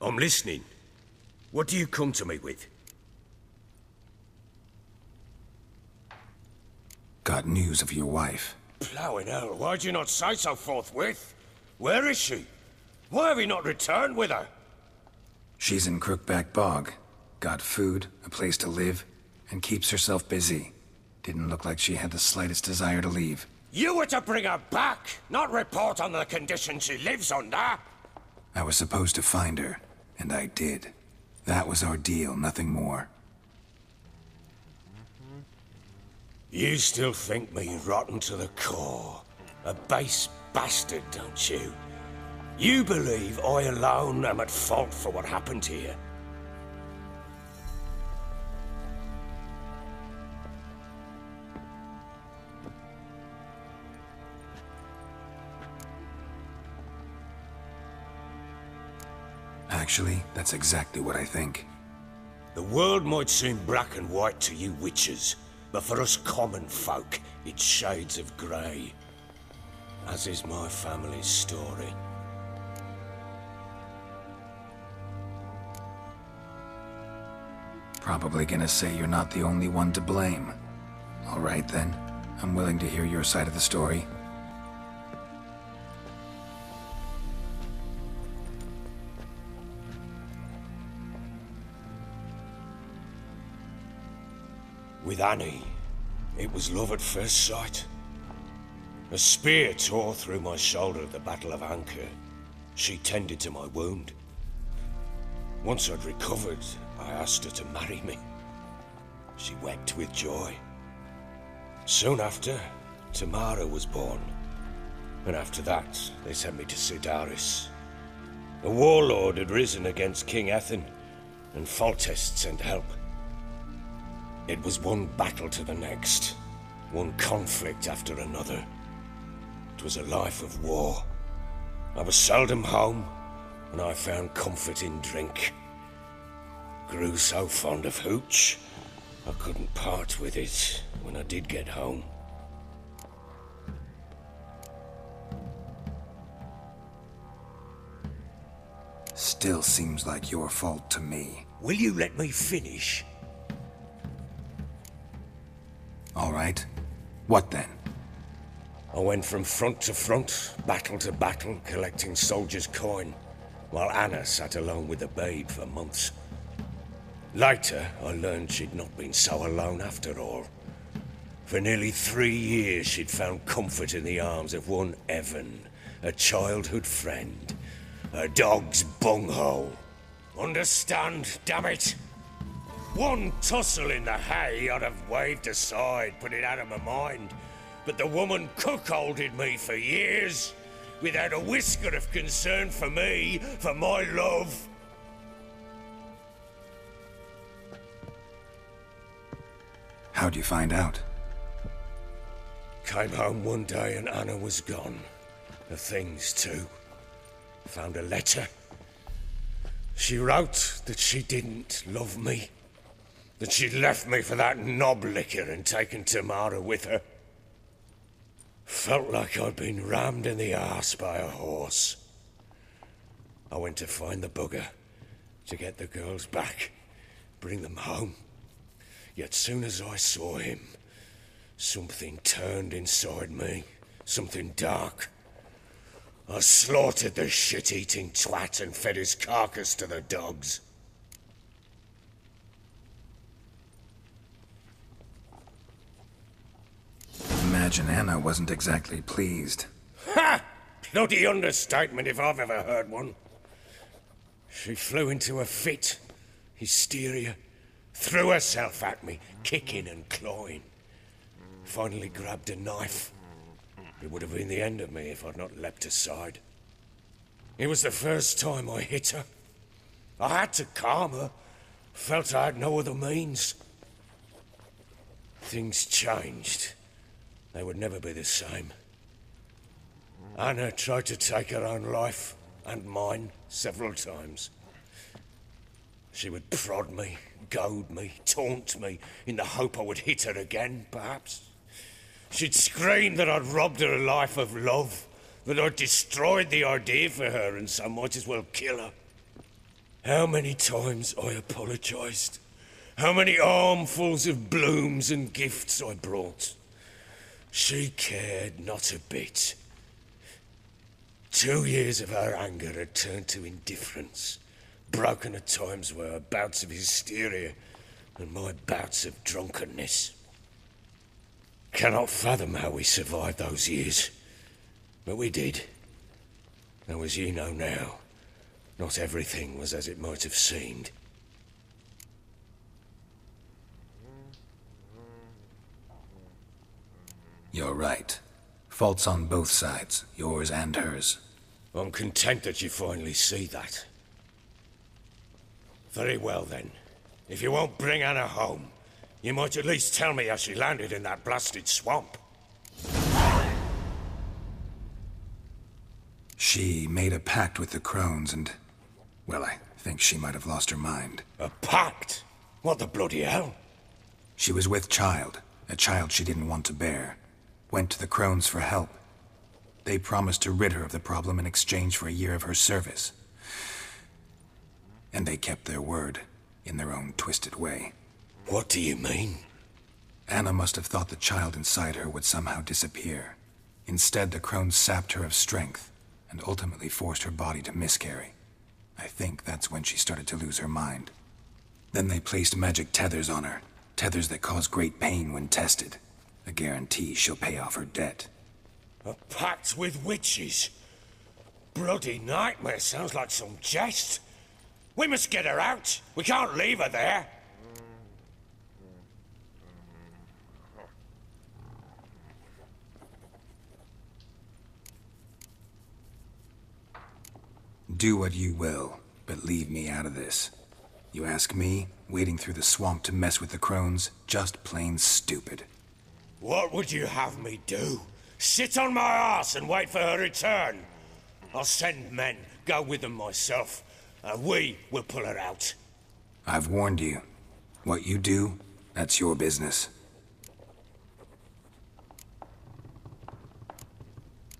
I'm listening. What do you come to me with? Got news of your wife. Plowing hell, why'd you not say so forthwith? Where is she? Why have you not returned with her? She's in Crookback Bog. Got food, a place to live, and keeps herself busy. Didn't look like she had the slightest desire to leave. You were to bring her back, not report on the condition she lives under. I was supposed to find her, and I did. That was our deal, nothing more. You still think me rotten to the core. A base bastard, don't you? You believe I alone am at fault for what happened here. Actually, that's exactly what I think. The world might seem black and white to you witches, but for us common folk, it's shades of grey. As is my family's story. Probably gonna say you're not the only one to blame. All right then, I'm willing to hear your side of the story. With Annie, it was love at first sight. A spear tore through my shoulder at the Battle of Anchor. She tended to my wound. Once I'd recovered, I asked her to marry me. She wept with joy. Soon after, Tamara was born. And after that, they sent me to Sidaris. A warlord had risen against King Ethan, and Foltest sent help. It was one battle to the next, one conflict after another. It was a life of war. I was seldom home, and I found comfort in drink. Grew so fond of hooch, I couldn't part with it when I did get home. Still seems like your fault to me. Will you let me finish? All right. What then? I went from front to front, battle to battle, collecting soldiers' coin, while Anna sat alone with the babe for months. Later, I learned she'd not been so alone after all. For nearly 3 years, she'd found comfort in the arms of one Evan, a childhood friend, a dog's bunghole. Understand, damn it? One tussle in the hay I'd have waved aside, put it out of my mind. But the woman cuckolded me for years, without a whisker of concern for me, for my love. How'd you find out? Came home one day and Anna was gone. The things too. Found a letter. She wrote that she didn't love me. That she'd left me for that knob licker and taken Tamara with her. Felt like I'd been rammed in the arse by a horse. I went to find the bugger, to get the girls back, bring them home. Yet soon as I saw him, something turned inside me, something dark. I slaughtered the shit-eating twat and fed his carcass to the dogs. Imagine Anna wasn't exactly pleased. Ha! Bloody understatement if I've ever heard one. She flew into a fit, hysteria, threw herself at me, kicking and clawing. Finally grabbed a knife. It would have been the end of me if I'd not leapt aside. It was the first time I hit her. I had to calm her. Felt I had no other means. Things changed. They would never be the same. Anna tried to take her own life, and mine, several times. She would prod me, goad me, taunt me, in the hope I would hit her again, perhaps. She'd scream that I'd robbed her life of love, that I'd destroyed the idea for her and so might as well kill her. How many times I apologized. How many armfuls of blooms and gifts I brought. She cared not a bit. 2 years of her anger had turned to indifference, broken at times by her bouts of hysteria and my bouts of drunkenness. Cannot fathom how we survived those years, but we did. Though as you know now, not everything was as it might have seemed. You're right. Faults on both sides, yours and hers. I'm content that you finally see that. Very well then. If you won't bring Anna home, you might at least tell me how she landed in that blasted swamp. She made a pact with the crones and... well, I think she might have lost her mind. A pact? What the bloody hell? She was with child, a child she didn't want to bear. Went to the crones for help. They promised to rid her of the problem in exchange for a year of her service. And they kept their word, in their own twisted way. What do you mean? Anna must have thought the child inside her would somehow disappear. Instead, the crones sapped her of strength, and ultimately forced her body to miscarry. I think that's when she started to lose her mind. Then they placed magic tethers on her, tethers that cause great pain when tested. A guarantee she'll pay off her debt. A pact with witches? Bloody nightmare, sounds like some jest. We must get her out. We can't leave her there. Do what you will, but leave me out of this. You ask me, wading through the swamp to mess with the crones, just plain stupid. What would you have me do? Sit on my arse and wait for her return? I'll send men, go with them myself, and we will pull her out. I've warned you. What you do, that's your business.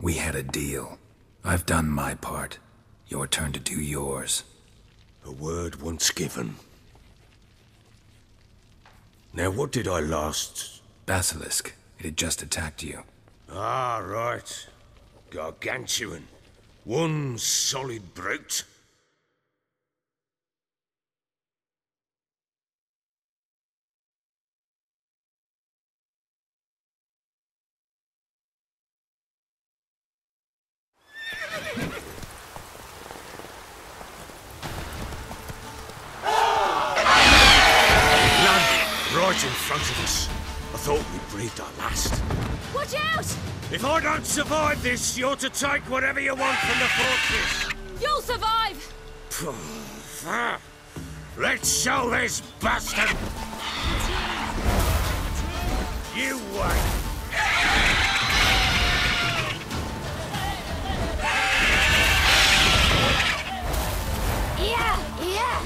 We had a deal. I've done my part. Your turn to do yours. A word once given. Now what did I last... Basilisk. It had just attacked you. Ah, right. Gargantuan. One solid brute. Right in front of us. I thought we breathed our last. Watch out! If I don't survive this, you're to take whatever you want from the fortress. You'll survive! Let's show this bastard! You wait! Yeah! Yeah!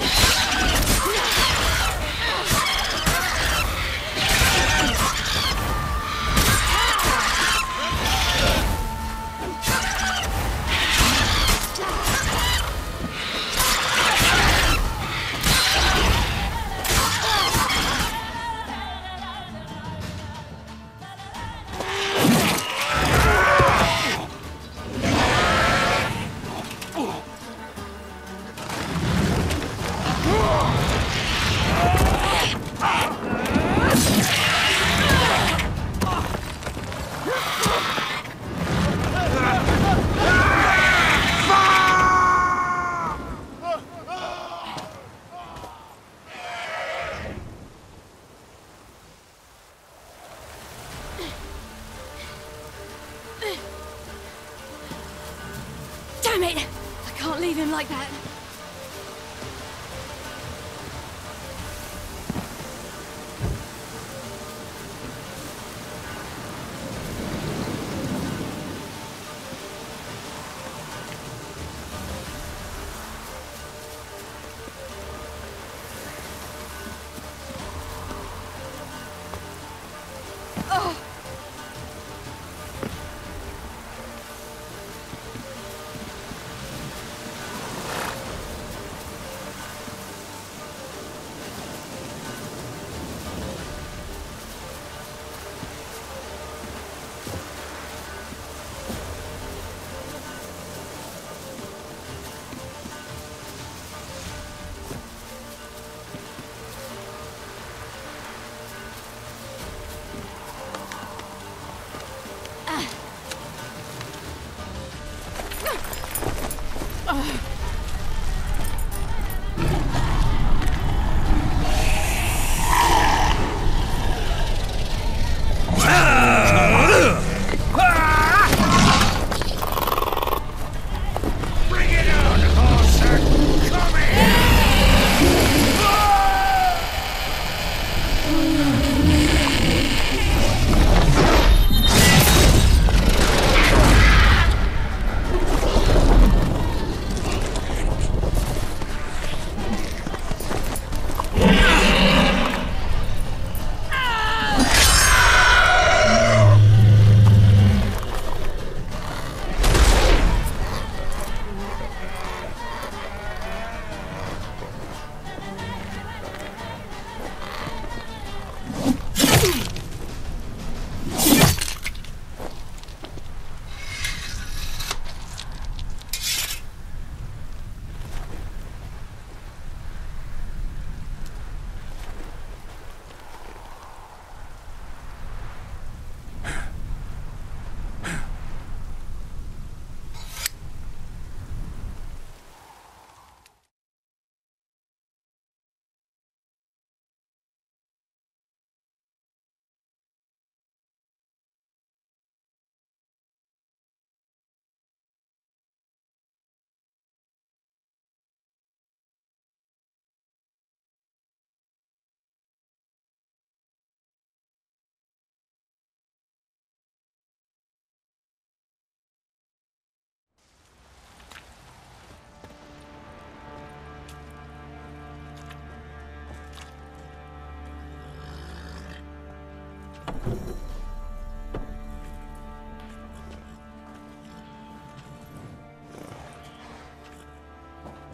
Damn it! I can't leave him like that.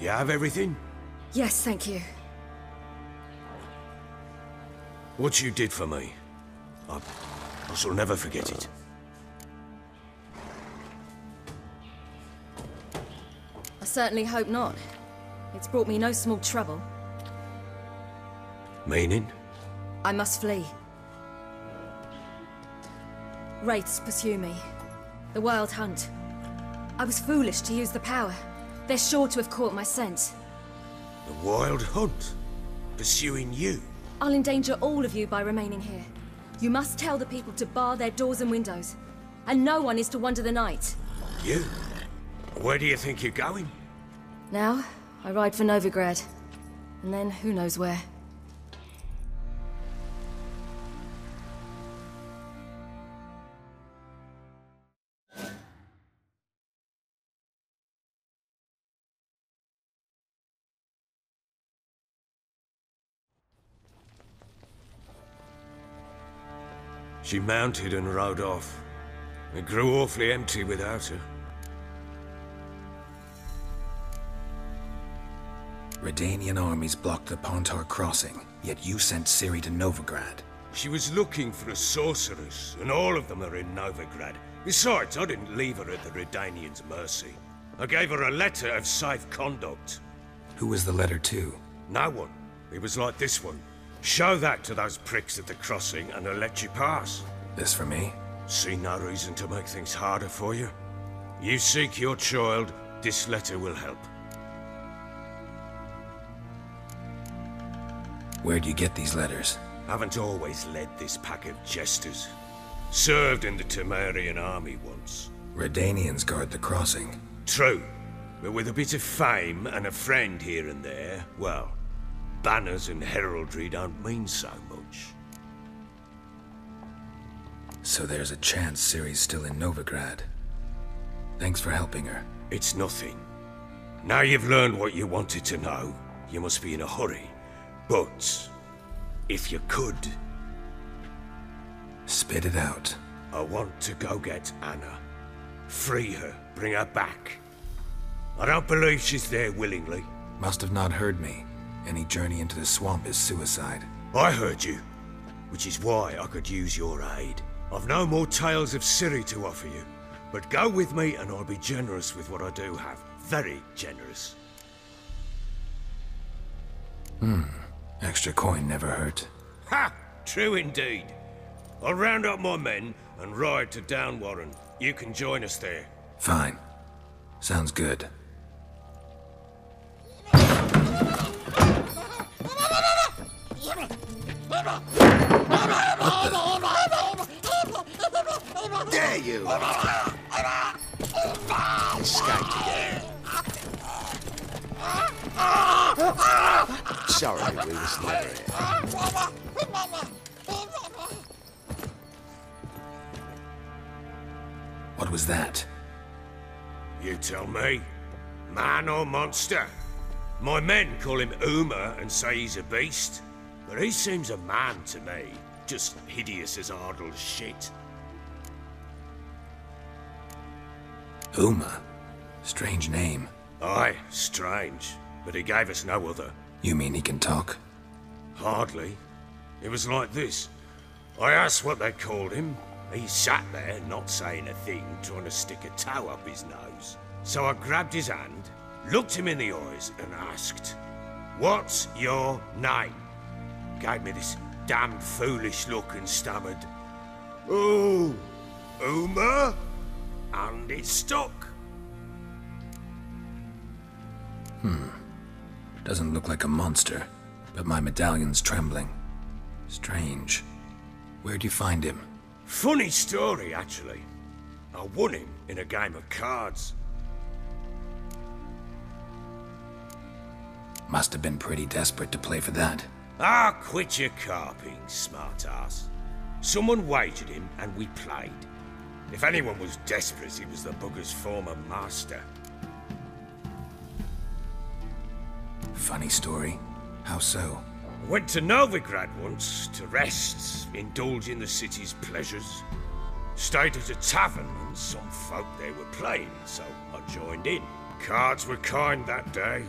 You have everything? Yes, thank you. What you did for me, I shall never forget it. I certainly hope not. It's brought me no small trouble. Meaning? I must flee. Wraiths pursue me. The Wild Hunt. I was foolish to use the power. They're sure to have caught my scent. The Wild Hunt? Pursuing you? I'll endanger all of you by remaining here. You must tell the people to bar their doors and windows. And no one is to wander the night. You? Where do you think you're going? Now, I ride for Novigrad. And then, who knows where. She mounted and rode off. It grew awfully empty without her. Redanian armies blocked the Pontar crossing, yet you sent Ciri to Novigrad. She was looking for a sorceress, and all of them are in Novigrad. Besides, I didn't leave her at the Redanians' mercy. I gave her a letter of safe conduct. Who was the letter to? No one. It was like this one. Show that to those pricks at the crossing and they'll let you pass. This for me? See no reason to make things harder for you. You seek your child, this letter will help. Where'd you get these letters? Haven't always led this pack of jesters. Served in the Temerian army once. Redanians guard the crossing. True, but with a bit of fame and a friend here and there, well, banners and heraldry don't mean so much. So there's a chance Ciri's still in Novigrad. Thanks for helping her. It's nothing. Now you've learned what you wanted to know, you must be in a hurry. But, if you could... Spit it out. I want to go get Anna. Free her, bring her back. I don't believe she's there willingly. Must have not heard me. Any journey into the swamp is suicide. I heard you, which is why I could use your aid. I've no more tales of Ciri to offer you, but go with me and I'll be generous with what I do have. Very generous. Extra coin never hurt. Ha! True indeed. I'll round up my men and ride to Downwarren. You can join us there. Fine. Sounds good. There you are. Escaped again. Sorry, we was never here. What was that? You tell me. Man or monster? My men call him Uma and say he's a beast, but he seems a man to me. Just hideous as Ardle's shit. Uma? Strange name. Aye, strange, but he gave us no other. You mean he can talk? Hardly. It was like this. I asked what they called him. He sat there, not saying a thing, trying to stick a toe up his nose. So I grabbed his hand, looked him in the eyes, and asked, "What's your name?" Gave me this damn foolish look and stammered, "Oh, Uma?" And it stuck. Doesn't look like a monster, but my medallion's trembling. Strange. Where'd you find him? Funny story, actually. I won him in a game of cards. Must have been pretty desperate to play for that. Ah, quit your carping, smartass. Someone wagered him and we played. If anyone was desperate, it was the bugger's former master. Funny story. How so? I went to Novigrad once to rest, indulge in the city's pleasures. Stayed at a tavern and some folk there were playing, so I joined in. Cards were kind that day.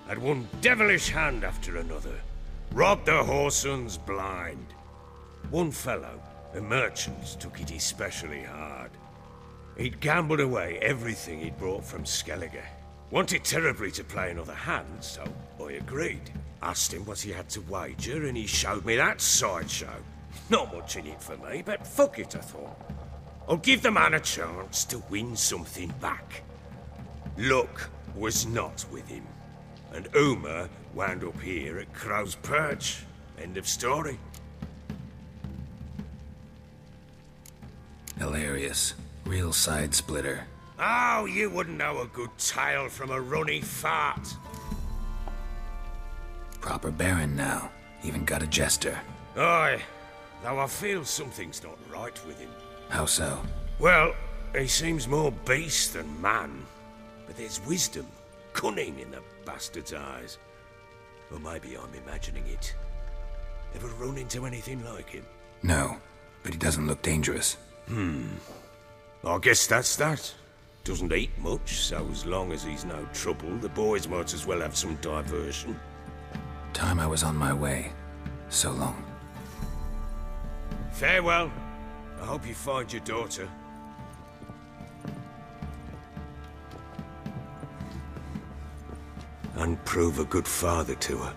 Had one devilish hand after another. Robbed the whoresons blind. One fellow, a merchant, took it especially hard. He'd gambled away everything he'd brought from Skellige. Wanted terribly to play another hand, so I agreed. Asked him what he had to wager, and he showed me that sideshow. Not much in it for me, but fuck it, I thought. I'll give the man a chance to win something back. Luck was not with him, and Uma wound up here at Crow's Perch. End of story. Hilarious. Real side splitter. Oh, you wouldn't know a good tale from a runny fart. Proper baron now. Even got a jester. Aye, though I feel something's not right with him. How so? Well, he seems more beast than man. But there's wisdom, cunning in the bastard's eyes. Or maybe I'm imagining it. Ever run into anything like him? No, but he doesn't look dangerous. I guess that's that. Doesn't eat much, so as long as he's no trouble, the boys might as well have some diversion. Time I was on my way. So long. Farewell. I hope you find your daughter. And prove a good father to her.